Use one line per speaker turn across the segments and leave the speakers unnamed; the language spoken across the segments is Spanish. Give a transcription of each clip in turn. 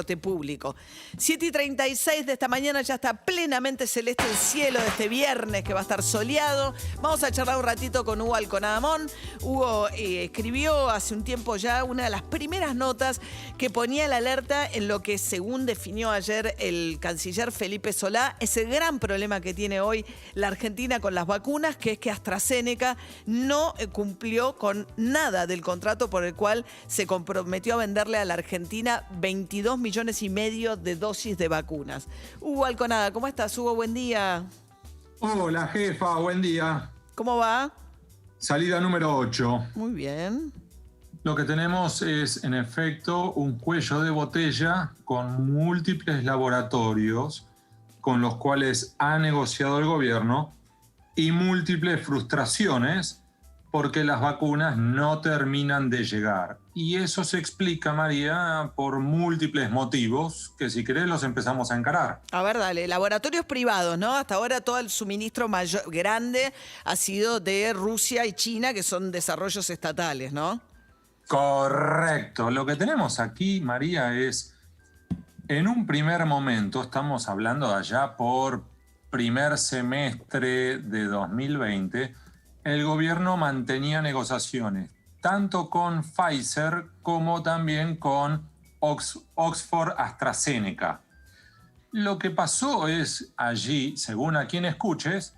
transporte público. 7:36 de esta mañana, ya está plenamente celeste el cielo de este viernes, que va a estar soleado. Vamos a charlar un ratito con Hugo Alconadamón. Hugo escribió hace un tiempo ya una de las primeras notas que ponía la alerta en lo que, según definió ayer el canciller Felipe Solá, ese gran problema que tiene hoy la Argentina con las vacunas, que es que AstraZeneca no cumplió con nada del contrato por el cual se comprometió a venderle a la Argentina 22,5 millones de dosis de vacunas. Hugo Alconada, ¿cómo estás, Hugo? Buen día.
Hola, jefa, buen día.
¿Cómo va?
Salida número 8.
Muy bien.
Lo que tenemos es, en efecto, un cuello de botella con múltiples laboratorios con los cuales ha negociado el gobierno y múltiples frustraciones porque las vacunas no terminan de llegar. Y eso se explica, María, por múltiples motivos que, si querés, los empezamos a encarar.
A ver, dale. Laboratorios privados, ¿no? Hasta ahora todo el suministro mayor, grande ha sido de Rusia y China, que son desarrollos estatales, ¿no?
Correcto. Lo que tenemos aquí, María, es, en un primer momento, estamos hablando de allá por primer semestre de 2020, el gobierno mantenía negociaciones tanto con Pfizer como también con Oxford AstraZeneca. Lo que pasó es allí, según a quien escuches,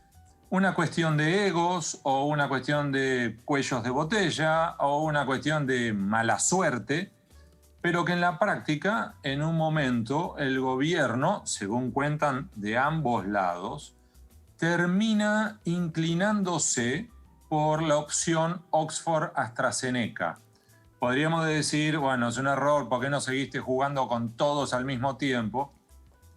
una cuestión de egos o una cuestión de cuellos de botella o una cuestión de mala suerte, pero que en la práctica, en un momento, el gobierno, según cuentan de ambos lados, termina inclinándose por la opción Oxford AstraZeneca. Podríamos decir, bueno, es un error, ¿por qué no seguiste jugando con todos al mismo tiempo?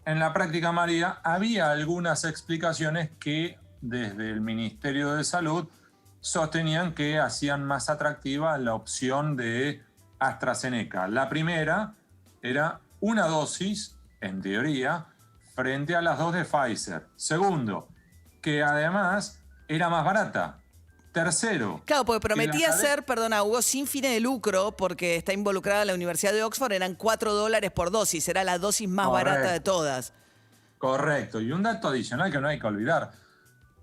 En la práctica, María, había algunas explicaciones que desde el Ministerio de Salud sostenían que hacían más atractiva la opción de AstraZeneca. La primera era una dosis, en teoría, frente a las dos de Pfizer. Segundo, que además era más barata. Tercero.
Claro, porque prometía ser, perdona, Hugo, sin fines de lucro, porque está involucrada la Universidad de Oxford, eran $4 por dosis, era la dosis más barata de todas.
Correcto. Y un dato adicional que no hay que olvidar,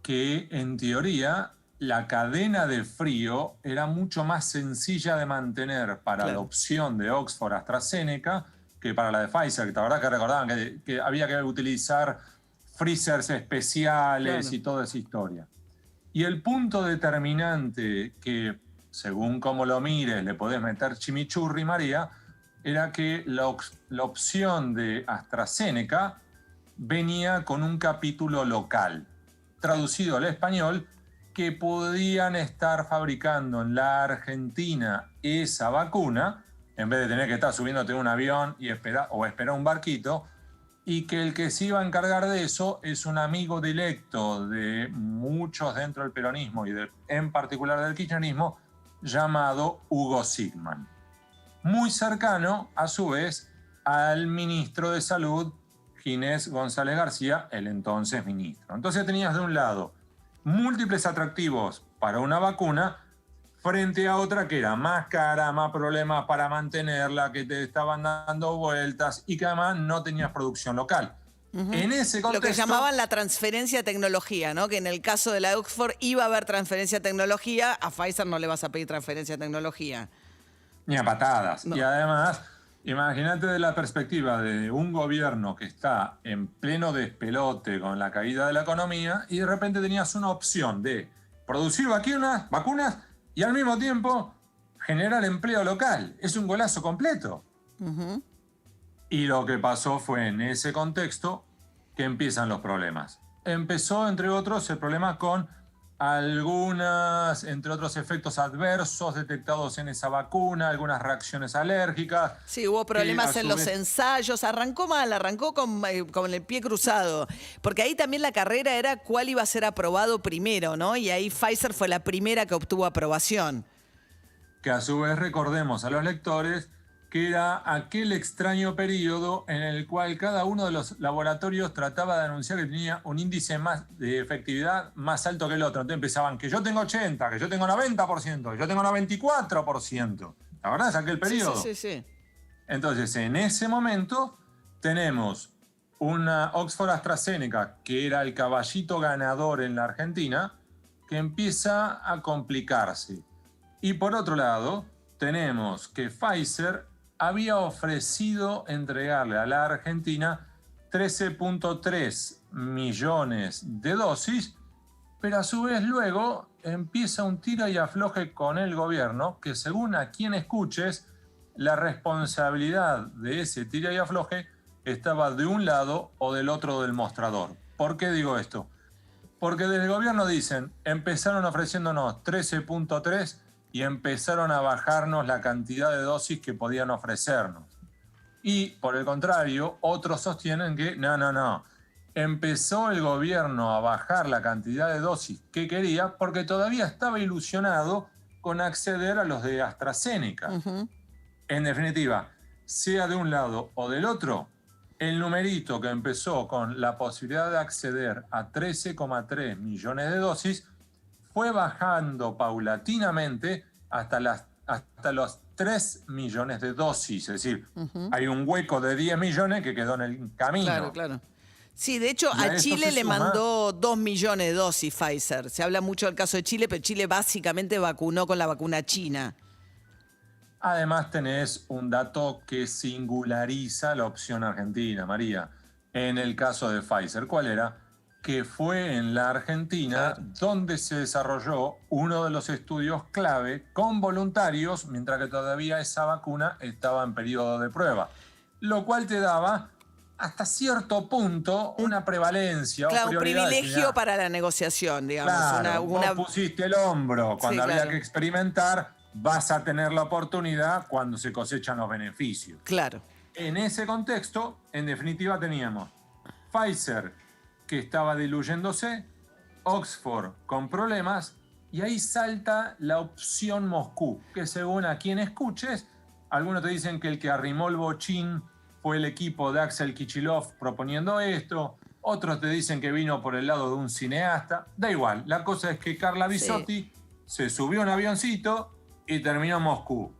que en teoría la cadena de frío era mucho más sencilla de mantener para la opción de Oxford AstraZeneca que para la de Pfizer, que la verdad que recordaban que había que utilizar freezers especiales y toda esa historia. Y el punto determinante que, según como lo mires, le podés meter chimichurri, María, era que la opción de AstraZeneca venía con un capítulo local, traducido al español, que podían estar fabricando en la Argentina esa vacuna, en vez de tener que estar subiéndote a un avión y esperar un barquito, y que el que se iba a encargar de eso es un amigo directo de muchos dentro del peronismo y en particular del kirchnerismo, llamado Hugo Sigman. Muy cercano, a su vez, al ministro de Salud, Ginés González García, el entonces ministro. Entonces tenías de un lado múltiples atractivos para una vacuna frente a otra que era más cara, más problemas para mantenerla, que te estaban dando vueltas y que además no tenías producción local. En ese contexto,
lo que llamaban la transferencia de tecnología, ¿no? Que en el caso de la Oxford iba a haber transferencia de tecnología, a Pfizer no le vas a pedir transferencia de tecnología.
Ni a patadas.
No.
Y además, imagínate de la perspectiva de un gobierno que está en pleno despelote con la caída de la economía y de repente tenías una opción de producir vacunas y al mismo tiempo generar empleo local. Es un golazo completo. Y lo que pasó fue en ese contexto que empiezan los problemas. Empezó, entre otros, el problema con entre otros efectos adversos detectados en esa vacuna, algunas reacciones alérgicas.
Sí, hubo problemas en los ensayos. Arrancó mal, arrancó con el pie cruzado. Porque ahí también la carrera era cuál iba a ser aprobado primero, ¿no? Y ahí Pfizer fue la primera que obtuvo aprobación.
Que a su vez recordemos a los lectores que era aquel extraño periodo en el cual cada uno de los laboratorios trataba de anunciar que tenía un índice de efectividad más alto que el otro. Entonces empezaban que yo tengo 80%, que yo tengo 90%, que yo tengo 94%. ¿La verdad es aquel periodo?
Sí.
Entonces, en ese momento tenemos una Oxford AstraZeneca, que era el caballito ganador en la Argentina, que empieza a complicarse. Y por otro lado, tenemos que Pfizer había ofrecido entregarle a la Argentina 13.3 millones de dosis, pero a su vez luego empieza un tira y afloje con el gobierno, que según a quien escuches, la responsabilidad de ese tira y afloje estaba de un lado o del otro del mostrador. ¿Por qué digo esto? Porque desde el gobierno dicen, empezaron ofreciéndonos 13.3 y empezaron a bajarnos la cantidad de dosis que podían ofrecernos. Y por el contrario, otros sostienen que no. Empezó el gobierno a bajar la cantidad de dosis que quería porque todavía estaba ilusionado con acceder a los de AstraZeneca. En definitiva, sea de un lado o del otro, el numerito que empezó con la posibilidad de acceder a 13,3 millones de dosis fue bajando paulatinamente hasta los 3 millones de dosis. Es decir, hay un hueco de 10 millones que quedó en el camino.
Claro. Sí, de hecho, a Chile le mandó 2 millones de dosis Pfizer. Se habla mucho del caso de Chile, pero Chile básicamente vacunó con la vacuna china.
Además tenés un dato que singulariza la opción argentina, María. En el caso de Pfizer, ¿cuál era? Que fue en la Argentina donde se desarrolló uno de los estudios clave con voluntarios, mientras que todavía esa vacuna estaba en periodo de prueba. Lo cual te daba, hasta cierto punto, una prevalencia.
Claro, un privilegio para la negociación, digamos.
Claro, vos pusiste el hombro cuando había que experimentar. Vas a tener la oportunidad cuando se cosechan los beneficios.
Claro.
En ese contexto, en definitiva, teníamos Pfizer, que estaba diluyéndose, Oxford con problemas, y ahí salta la opción Moscú, que según a quien escuches, algunos te dicen que el que arrimó el bochín fue el equipo de Axel Kicillof proponiendo esto, otros te dicen que vino por el lado de un cineasta, da igual, la cosa es que Carla Bisotti se subió a un avioncito y terminó en Moscú.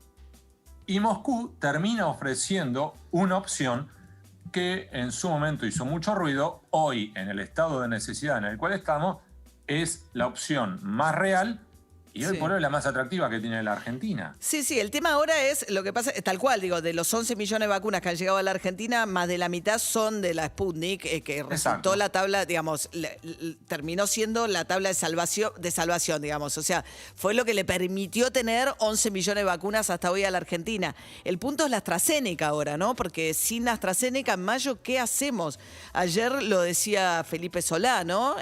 Y Moscú termina ofreciendo una opción que en su momento hizo mucho ruido, hoy en el estado de necesidad en el cual estamos, es la opción más real y hoy por hoy la más atractiva que tiene la Argentina.
Sí, el tema ahora es, lo que pasa, tal cual, digo, de los 11 millones de vacunas que han llegado a la Argentina, más de la mitad son de la Sputnik, que resultó la tabla, digamos, terminó siendo la tabla de salvación, digamos. O sea, fue lo que le permitió tener 11 millones de vacunas hasta hoy a la Argentina. El punto es la AstraZeneca ahora, ¿no? Porque sin AstraZeneca en mayo, ¿qué hacemos? Ayer lo decía Felipe Solá, ¿no?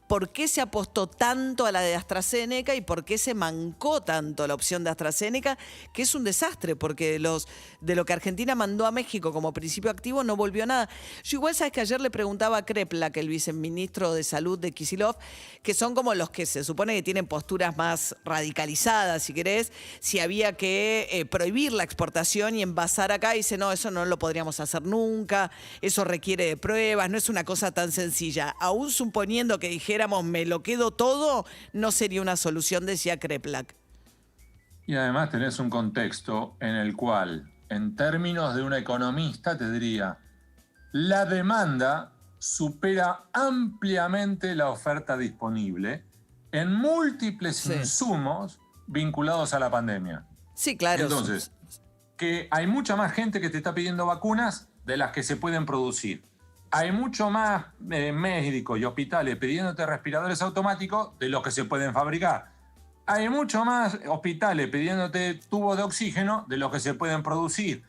¿Por qué se apostó tanto a la de AstraZeneca y por qué se mancó tanto la opción de AstraZeneca? Que es un desastre, porque de lo que Argentina mandó a México como principio activo no volvió nada. Yo igual, sabes que ayer le preguntaba a Kreplak, el viceministro de Salud de Kicillof, que son como los que se supone que tienen posturas más radicalizadas, si querés, si había que prohibir la exportación y envasar acá. Y dice, no, eso no lo podríamos hacer nunca, eso requiere de pruebas, no es una cosa tan sencilla. Aún suponiendo que dijéramos, me lo quedo todo, no sería una solución, decía Kreplak.
Y además tenés un contexto en el cual, en términos de un economista, te diría, la demanda supera ampliamente la oferta disponible en múltiples insumos vinculados a la pandemia.
Sí, claro.
Entonces, que hay mucha más gente que te está pidiendo vacunas de las que se pueden producir. Hay mucho más médicos y hospitales pidiéndote respiradores automáticos de los que se pueden fabricar. Hay mucho más hospitales pidiéndote tubos de oxígeno de los que se pueden producir.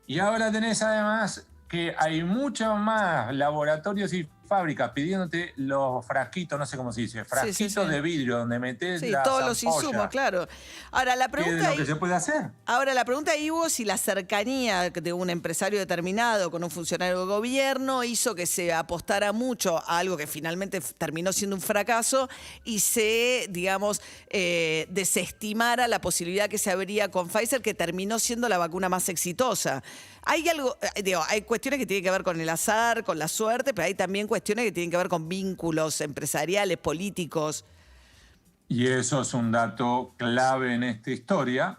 Y ahora tenés además que hay muchos más laboratorios y fábricas pidiéndote los frasquitos, no sé cómo se dice, frasquitos de vidrio donde metés las
todos
ampollas.
Los insumos, claro. Ahora, la pregunta
¿Qué es lo que se puede hacer?
Ahora, la pregunta ahí, Hugo, si la cercanía de un empresario determinado con un funcionario de gobierno hizo que se apostara mucho a algo que finalmente terminó siendo un fracaso y se, digamos, desestimara la posibilidad que se abría con Pfizer, que terminó siendo la vacuna más exitosa. Hay algo, hay cuestiones que tienen que ver con el azar, con la suerte, pero hay también cuestiones que tienen que ver con vínculos empresariales, políticos.
Y eso es un dato clave en esta historia,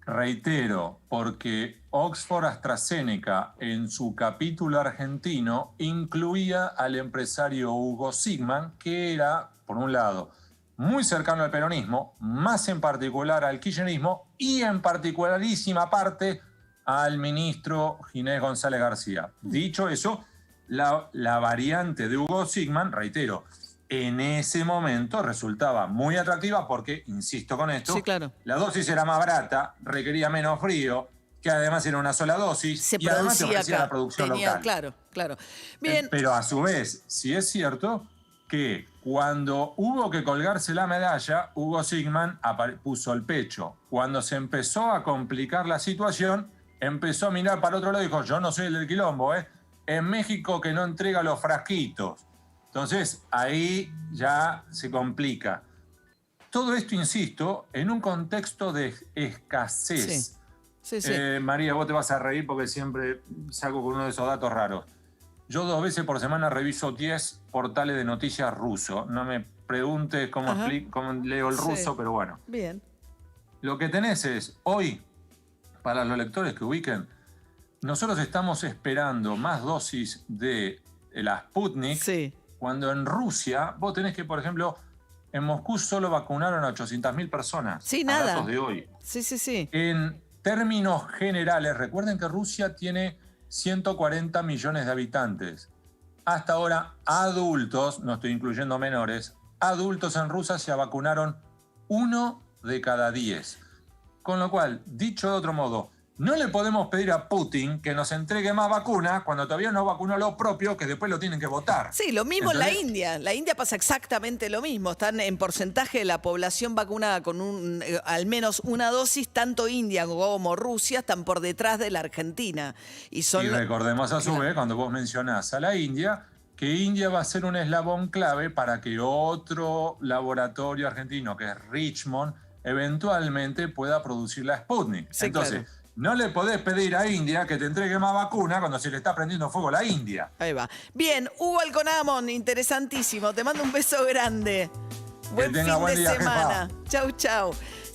Reitero, porque Oxford AstraZeneca en su capítulo argentino incluía al empresario Hugo Sigman, que era, por un lado, muy cercano al peronismo, más en particular al kirchnerismo y en particularísima parte al ministro Ginés González García. Dicho eso, la variante de Hugo Sigman, reitero, en ese momento resultaba muy atractiva porque, insisto con esto,
Sí, claro.
la dosis era más barata, requería menos frío, que además era una sola dosis
Se
y además te
producía
ofrecía
acá.
la producción
Tenía,
local.
claro, claro. Bien.
Pero a su vez, sí es cierto que cuando hubo que colgarse la medalla, Hugo Sigman puso el pecho. Cuando se empezó a complicar la situación, empezó a mirar para otro lado y dijo, yo no soy el del quilombo, ¿eh? En México que no entrega los frasquitos. Entonces, ahí ya se complica. Todo esto, insisto, en un contexto de escasez.
Sí. Sí.
María, vos te vas a reír porque siempre saco con uno de esos datos raros. Yo 2 veces por semana reviso 10 portales de noticias rusos. No me preguntes cómo leo el ruso, pero bueno.
Bien.
Lo que tenés es, hoy, para los lectores que ubiquen, nosotros estamos esperando más dosis de la Sputnik.
Sí.
Cuando en Rusia, vos tenés que, por ejemplo, en Moscú solo vacunaron a 800.000 personas.
Sí,
a
nada.
datos de hoy.
Sí.
En términos generales, recuerden que Rusia tiene 140 millones de habitantes. Hasta ahora, adultos, no estoy incluyendo menores, adultos en Rusia se vacunaron 1 de cada 10. Con lo cual, dicho de otro modo, no le podemos pedir a Putin que nos entregue más vacunas cuando todavía no vacunó lo propio, que después lo tienen que votar.
Sí, lo mismo en la
¿Entendés?
India. La India pasa exactamente lo mismo. Están en porcentaje de la población vacunada con al menos una dosis. Tanto India como Rusia están por detrás de la Argentina. Y
recordemos a su vez, cuando vos mencionás a la India, que India va a ser un eslabón clave para que otro laboratorio argentino, que es Richmond, eventualmente pueda producir la Sputnik.
Sí,
Entonces,
claro.
no le podés pedir a India que te entregue más vacuna cuando se le está prendiendo fuego a la India.
Ahí va. Bien, Hugo Alconamón, interesantísimo. Te mando un beso grande. Buen fin
tenga buen
de
día,
semana.
jefa.
Chau.